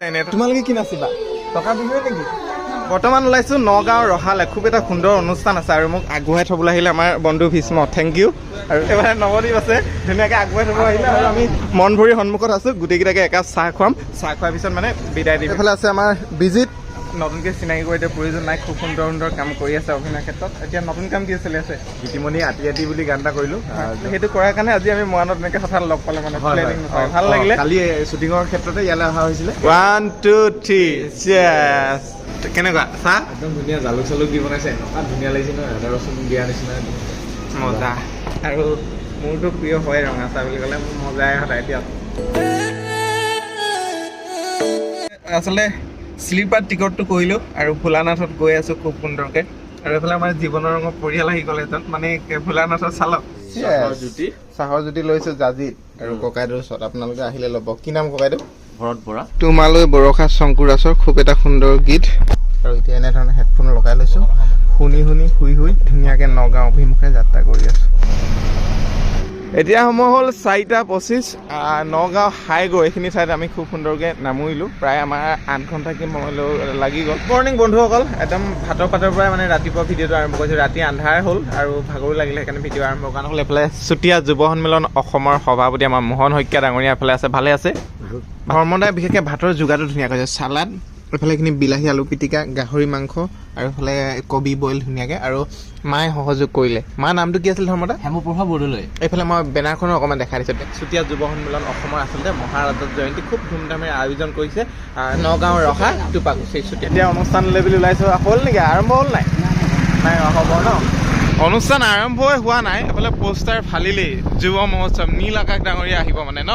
তোমালোকে কি নাচিবা টকা বিহুৱে নেকি বৰ্তমান ওলাইছোঁ নগাঁও ৰহালে খুব এটা সুন্দৰ অনুষ্ঠান আছে আৰু মোক আগুৱাই থবলৈ আহিলে আমাৰ বন্ধু ভীষ্ম থেংক ইউ আৰু এইফালে নৱদ্বীপ আছে ধুনীয়াকৈ আগুৱাই থব আহিলে আৰু আমি মন ভৰি সন্মুখত আছোঁ গোটেইকেইটাকে একাপ চাহ খুৱাম চাহ খোৱাৰ পিছত মানে বিদায় দিম এইফালে আছে আমাৰ বিজিত নতুনকৈ চিনাকি কৰি এতিয়া প্ৰয়োজন নাই খুব সুন্দৰ সুন্দৰ কাম কৰি আছে অভিনয় ক্ষেত্ৰত এতিয়া নতুন কাম কি চলি আছে গীতিমণি আতি আতি বুলি গান এটা কৰিলোঁ সেইটো কৰাৰ কাৰণে আজি আমি মৰাণত এনেকৈ হঠাৎ লগ পালে মানে প্লেনিং ভাল লাগিলে কালি শ্বুটিঙৰ ক্ষেত্ৰতে ইয়ালৈ অহা হৈছিলে 1 2 3 চেছ কেনেকুৱা চাহ একদম ধুনীয়া জালুক চালুক দি বনাইছে এনেকুৱা ধুনীয়া লাগিছে ন আদা ৰচুন দিয়া নিচিনা মজা আৰু মোৰতো প্ৰিয় হয় ৰঙা চাহ বুলি ক'লে মোৰ মজাই সদায় এতিয়া আচলতে শ্লিপাৰ টিকটটো কৰিলোঁ আৰু ভোলানাথত গৈ আছোঁ খুব সুন্দৰকৈ আৰু এইফালে আমাৰ জীৱনৰ ৰঙৰ পৰিয়াল আহি গ'লে এজন মানে ভোলানাথৰ চালক চাহৰ জুতি লৈছোঁ জাজিত আৰু ককাইদেউৰ ওচৰত আপোনালোকে আহিলে ল'ব কি নাম ককাইদেউ ভৰত বৰা তোমালৈ বৰষা শংকুৰাজৰ খুব এটা সুন্দৰ গীত আৰু এতিয়া এনেধৰণে হেডফোন লগাই লৈছোঁ শুনি শুনি শুই শুই ধুনীয়াকৈ নগাঁও অভিমুখে যাত্ৰা কৰি আছোঁ এতিয়া সময় হ'ল 4:25 নগাঁও হাইগৈ এইখিনি ঠাইত আমি খুব সুন্দৰকৈ নামুৰিলোঁ প্ৰায় আমাৰ 8 ঘণ্টা কি সময়লৈ লাগি গ'ল মৰ্ণিং বন্ধুসকল একদম ভাতৰ পাতৰ পৰাই মানে ৰাতিপুৱা ভিডিঅ'টো আৰম্ভ কৰিছোঁ ৰাতি আন্ধাৰ হ'ল আৰু ভাগৰো লাগিলে সেইকাৰণে ভিডিঅ' আৰম্ভ কৰা হ'ল এইফালে চুতীয়া যুৱ সন্মিলন অসমৰ সভাপতি আমাৰ মোহন শইকীয়া ডাঙৰীয়া এফালে আছে ভালে আছে ধৰ্মদাই বিশেষকৈ ভাতৰ যোগাটো ধুনীয়া কৰিছে চালাড এইফালে এইখিনি বিলাহী আলু পিটিকা গাহৰি মাংস আৰু এইফালে কবি বইল ধুনীয়াকৈ আৰু মায়ে সহযোগ কৰিলে মাৰ নামটো কি আছিল ধৰ্মদা হেমপ্ৰভা বৰদলৈ এইফালে মই বেনাৰখনো অকণমান দেখাই দিছোঁ চুতীয়া যুৱ সন্মিলন অসমৰ আচলতে মহাৰাজত জয়ন্তী খুব ধুমধামেৰে আয়োজন কৰিছে নগাঁও ৰহা টোপাকুচি চুতীয়া এতিয়া অনুষ্ঠানলৈ বুলি ওলাইছোঁ হ'ল নেকি আৰম্ভ হ'ল নাই নাই হ'ব ন অনুষ্ঠান আৰম্ভই হোৱা নাই এইফালে পোষ্টাৰ ফালিলেই যুৱ মহোৎসৱ নীল আকাশ ডাঙৰীয়া আহিব মানে ন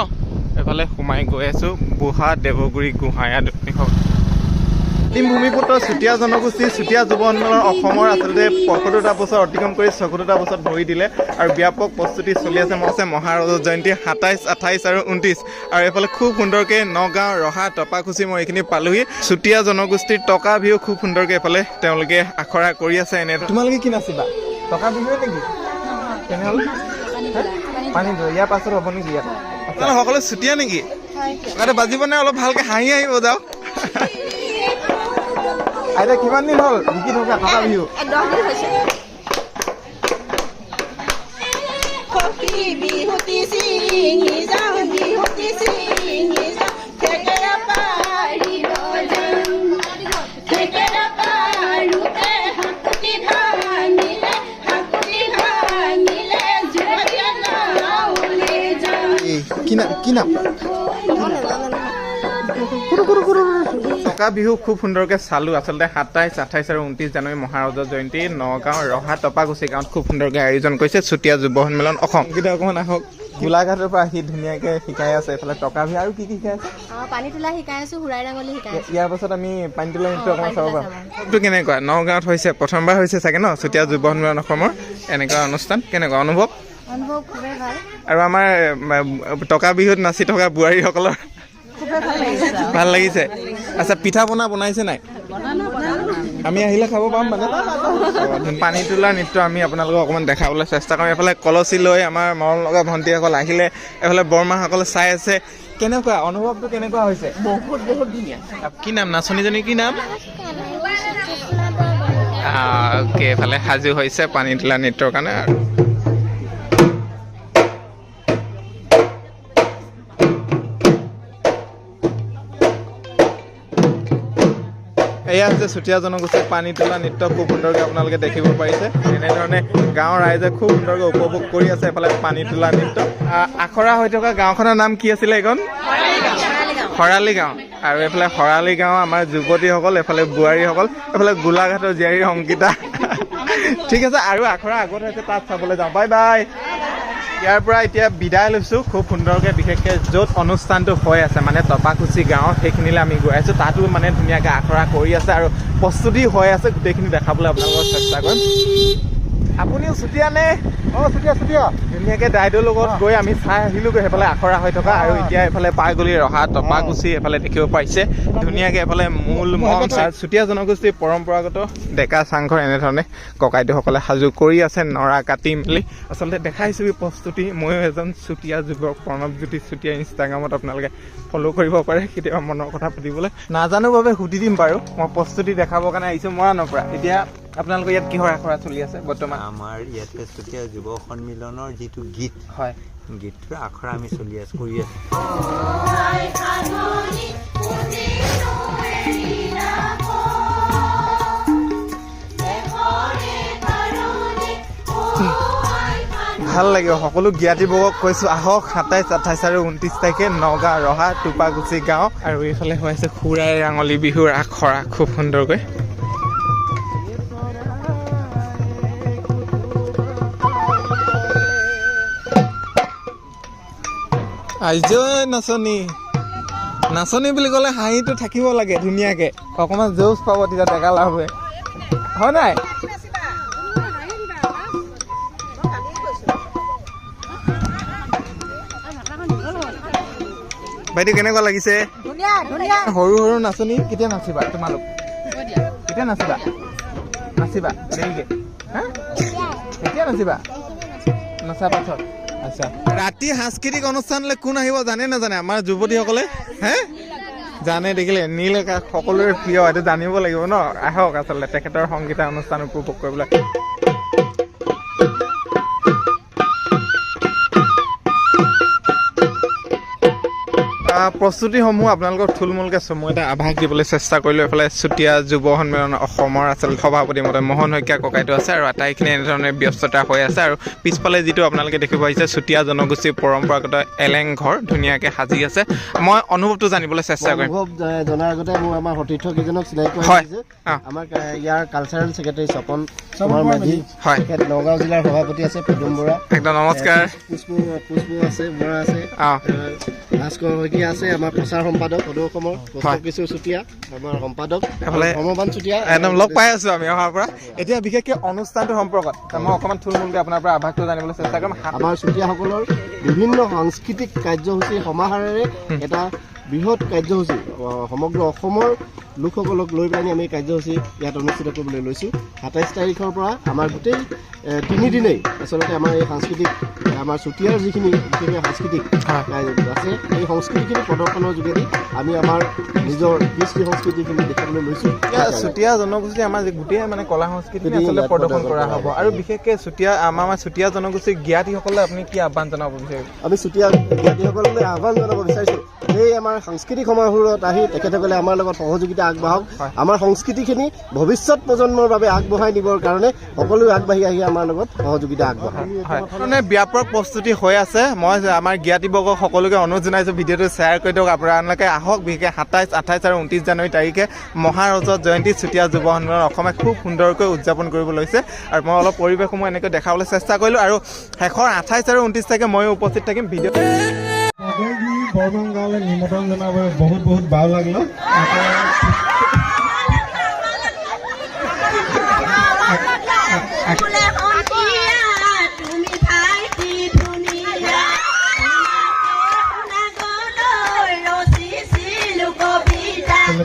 এইফালে সোমাই গৈ আছোঁ বুঢ়া দেৱগুৰি গোহাঁয়া ভূমিপুত্ৰ চুতীয়া জনগোষ্ঠী চুতীয়া যুৱ সন্মিলন অসমৰ আচলতে ৭৫টা বছৰ অতিক্ৰম কৰি ৭৪টা বছৰত ভৰি দিলে আৰু ব্যাপক প্ৰস্তুতি চলি আছে মহাৰাজত জয়ন্তী ২৭, ২৮ আৰু ২৯ আৰু এইফালে খুব সুন্দৰকৈ নগাঁও ৰহা টপাকুচি মই এইখিনি পালোহি চুতীয়া জনগোষ্ঠীৰ টকা বিহু খুব সুন্দৰকৈ এইফালে তেওঁলোকে আখৰা কৰি আছে এনে তোমালোকে কি নাচিবা টকা বিহুৱে নেকি তেনেহ'লে পানী ইয়াৰ পাছত হ'ব নেকি ইয়াত আপোনালোক সকলো চুতীয়া নেকি বাজিব নে অলপ ভালকৈ হাঁহি আহিব যাওক আইতা কিমান দিন হ'ল শিকি থকা টকা বিহু কি নাম টকা বিহু খুব সুন্দৰকৈ চালোঁ আচলতে ২৭, ২৮ আৰু ২৯ জানুৱাৰী মহাৰাজৰ জয়ন্তী নগাঁও ৰহা টপাকুচি গাঁৱত খুব সুন্দৰকৈ আয়োজন কৰিছে চুতীয়া যুৱ সন্মিলন অসম কেইটা অকণমান আহক গোলাঘাটৰ পৰা আহি ধুনীয়াকৈ শিকাই আছে এইফালে টকা বিহু আৰু কি শিকাই আছে পানী তোলা শিকাই আছোঁ হুৰাই ডাঙলি শিকাই আছোঁ ইয়াৰ পাছত আমি পানী তোলা নৃত্য অকণমান চাব পাৰোঁ এইটো কেনেকুৱা নগাঁৱত হৈছে প্ৰথমবাৰ হৈছে চাগে ন চুতীয়া যুৱ সন্মিলন অসমৰ এনেকুৱা অনুষ্ঠান কেনেকুৱা অনুভৱ খুবেই ভাল আৰু আমাৰ টকা বিহুত নাচি থকা বোৱাৰীসকলৰ ভাল লাগিছে আচ্ছা পিঠা পনা বনাইছে নাই আমি আহিলে খাব পাম মানে পানী তোলা নৃত্য আমি আপোনালোকক অকণমান দেখাবলৈ চেষ্টা কৰিম এইফালে কলচী লৈ আমাৰ মৰম লগা ভণ্টিসকল আহিলে এইফালে বৰমাসকলে চাই আছে কেনেকুৱা অনুভৱটো কেনেকুৱা হৈছে বহুত ধুনীয়া কি নাম নাচনীজনী কি নাম অ'কে এইফালে সাজু হৈছে পানী তোলা নৃত্যৰ কাৰণে আৰু এয়া হৈছে চুতীয়া জনগোষ্ঠীৰ পানী তোলা নৃত্য খুব সুন্দৰকৈ আপোনালোকে দেখিব পাৰিছে এনেধৰণে গাঁৱৰ ৰাইজে খুব সুন্দৰকৈ উপভোগ কৰি আছে এইফালে পানী তোলা নৃত্য আখৰা হৈ থকা গাঁওখনৰ নাম কি আছিলে এইখন শৰালি গাঁও আৰু এইফালে শৰালি গাঁও আমাৰ যুৱতীসকল এইফালে বোৱাৰীসকল এইফালে গোলাঘাটৰ জীয়াৰী সংগীতা ঠিক আছে আৰু আখৰা আগত হৈছে তাত চাবলৈ যাওঁ বাই বাই ইয়াৰ পৰা এতিয়া বিদায় লৈছোঁ খুব সুন্দৰকৈ বিশেষকৈ য'ত অনুষ্ঠানটো হৈ আছে মানে টপাকুচি গাঁৱত সেইখিনিলৈ আমি গৈ আছোঁ তাতো মানে ধুনীয়াকৈ আখৰা কৰি আছে আৰু প্ৰস্তুতি হৈ আছে গোটেইখিনি দেখাবলৈ আপোনালোকৰ চেষ্টা কৰিম আপুনিও চুতীয়া নে? চুতীয়া ধুনীয়াকে দাইদেউৰ লগত গৈ আমি চাই আহিলোগৈ সেইফালে আখৰা হৈ থকা আৰু এতিয়া এইফালে পাগলি ৰহা টপাগুচি এইফালে দেখিব পাইছে ধুনীয়াকে এইফালে মূল মঞ্চ চুতীয়া জনগোষ্ঠীৰ পৰম্পৰাগত ডেকা চাংঘৰ এনেধৰণে ককাইদেউসকলে সাজু কৰি আছে নৰা কাটি মেলি আচলতে দেখাইছো প্ৰস্তুতি ময়ো এজন চুতীয়া যুৱক প্ৰণৱজ্যোতি চুতীয়া ইনষ্টাগ্ৰামত আপোনালোকে ফ'ল' কৰিব পাৰে কেতিয়াবা মনৰ কথা পাতিবলৈ নাজানো বাবে সুধি দিম বাৰু মই প্ৰস্তুতি দেখাবৰ কাৰণে আহিছোঁ মৰাণৰ পৰা এতিয়া আপোনালোকৰ ইয়াত কিহৰ আখৰা চলি আছে বৰ্তমান আমাৰ ইয়াতে চুতীয়া যুৱ সন্মিলনৰ যিটো গীত হয় গীতটোৰ আখৰা আমি চলি আছো কৰি আছো ভাল লাগিব সকলো জ্ঞাতিবৰ্গক কৈছোঁ আহক 27, 28 আৰু 29 তাৰিখে নগাঁও ৰহা টুপাগুচি গাঁও আৰু এইফালে হৈ আছে খুৰাই ৰাঙলী বিহুৰ আখৰা খুব সুন্দৰকৈ আইজৈ নাচনী বুলি ক'লে হাঁহিটো থাকিব লাগে ধুনীয়াকে অকণমান জোচ পাব তেতিয়া ডেকা লাভ হয় নাই বাইদেউ কেনেকুৱা লাগিছে সৰু সৰু নাচনী কেতিয়া নাচিবা তোমালোক কেতিয়া নাচিবা দেৰিকে কেতিয়া নাচিবা নচা পাছত আচ্ছা ৰাতি সাংস্কৃতিক অনুষ্ঠানলৈ কোন আহিব জানে নাজানে আমাৰ যুৱতীসকলে হে জানে দেখিলে নীল আকাশ সকলোৰে প্ৰিয় এইটো জানিব লাগিব ন আহক আচলতে তেখেতৰ সংগীতা অনুষ্ঠান উপভোগ কৰিবলৈ প্ৰস্তুতিসমূহ আপোনালোকক থুলমূলকৈ চমু এটা আভাস দিবলৈ চেষ্টা কৰিলোঁ এইফালে চুতীয়া যুৱ সন্মিলন অসমৰ আচলতে সভাপতি মতে মোহন শইকীয়া ককাইদেউ আছে আৰু আটাইখিনি এনেধৰণে ব্যস্ততা হৈ আছে আৰু পিছফালে যিটো আপোনালোকে দেখিব আহিছে চুতীয়া জনগোষ্ঠীৰ পৰম্পৰাগত এলেং ঘৰ ধুনীয়াকৈ সাজি আছে মই অনুভৱটো জানিবলৈ চেষ্টা কৰিম অনুভৱ জনাৰ আগতে মোৰ আমাৰ সতীৰ্থ কেইজনক চিনাকি কৰা হৈছে আমাৰ ইয়াৰ কালচাৰেল ছেক্ৰেটাৰী স্বপন মাঝি হয় নগাঁও জিলাৰ সভাপতি আছে পদুম বৰা একদম নমস্কাৰ পুষ্প আছে বৰা আছে ভাস্কৰ শইকীয়া আছে আমাৰ প্ৰচাৰ সম্পাদক সদৌ অসমৰ কিশোৰ চুতীয়া আমাৰ সম্পাদক ধৰ্মবান চুতীয়া একদম লগ পাই আছো আমি অহাৰ পৰা এতিয়া বিশেষকৈ অনুষ্ঠানটোৰ সম্পৰ্কত মই অকণমান থুলমূলকৈ আপোনাৰ পৰা আভাসটো জানিবলৈ চেষ্টা কৰিম আমাৰ চুতীয়াসকলৰ বিভিন্ন সাংস্কৃতিক কাৰ্যসূচীৰ সমাহাৰেৰে এটা বৃহৎ কাৰ্যসূচী সমগ্ৰ অসমৰ লোকসকলক লৈ পেলাই আমি কাৰ্যসূচী ইয়াত অনুষ্ঠিত কৰিবলৈ লৈছোঁ 27 তাৰিখৰ পৰা আমাৰ গোটেই 3 দিনেই আচলতে আমাৰ এই সাংস্কৃতিক আমাৰ চুতীয়াৰ যিখিনি বিশেষকৈ সাংস্কৃতিক আছে এই সংস্কৃতিখিনি প্ৰদৰ্শনৰ যোগেদি আমি আমাৰ নিজৰ কৃষ্টি সংস্কৃতিখিনি দেখাবলৈ লৈছোঁ চুতীয়া জনগোষ্ঠী আমাৰ গোটেই মানে কলা সংস্কৃতি আচলতে প্ৰদৰ্শন কৰা হ'ব আৰু বিশেষকৈ আমাৰ চুতীয়া জনগোষ্ঠীৰ জ্ঞাতিসকলে আপুনি কি আহ্বান জনাব বিচাৰিব আমি চুতীয়া জ্ঞাতিসকললৈ আহ্বান জনাব বিচাৰিছোঁ এই আমাৰ সাংস্কৃতিক সমাৰোহত আহি তেখেতসকলে আমাৰ লগত সহযোগিতা আগবঢ়াওক আমাৰ সংস্কৃতিখিনি ভৱিষ্যত প্ৰজন্মৰ বাবে আগবঢ়াই নিবৰ কাৰণে সকলোৱে আগবাঢ়ি আহি আমাৰ লগত সহযোগিতা আগবঢ়ায় মানে ব্যাপক প্ৰস্তুতি হৈ আছে মই আমাৰ জ্ঞাতিবৰ্গক সকলোকে অনুৰোধ জনাইছোঁ ভিডিঅ'টো শ্বেয়াৰ কৰি দিয়ক আপোনালোকে আহক বিশেষকৈ 27, 28 আৰু 29 জানুৱাৰী তাৰিখে মহাৰজত জয়ন্তী চুতীয়া যুৱ সন্মিলন অসমে খুব সুন্দৰকৈ উদযাপন কৰিব লৈছে আৰু মই অলপ পৰিৱেশসমূহ এনেকৈ দেখাবলৈ চেষ্টা কৰিলোঁ আৰু শেষৰ 28 আৰু 29 তাৰিখে ময়ো উপস্থিত থাকিম ভিডিঅ' বৰ্মন গাঁৱলৈ নিমন্ত্ৰণ জনাব বহুত ভাল লাগিল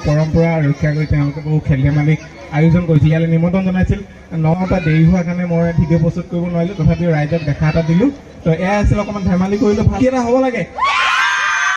পৰম্পৰা ৰক্ষা কৰি তেওঁলোকে বহু খেল ধেমালি আয়োজন কৰিছিল ইয়ালৈ নিমন্ত্ৰণ জনাইছিল 9 পৰা দেৰি হোৱাৰ কাৰণে মই ভিডিঅ' প্ৰস্তুত কৰিব নোৱাৰিলোঁ তথাপিও ৰাইজক দেখা এটা দিলোঁ তো এয়া আছিল অকণমান ধেমালি কৰিলোঁ ভাল এটা হ'ব লাগে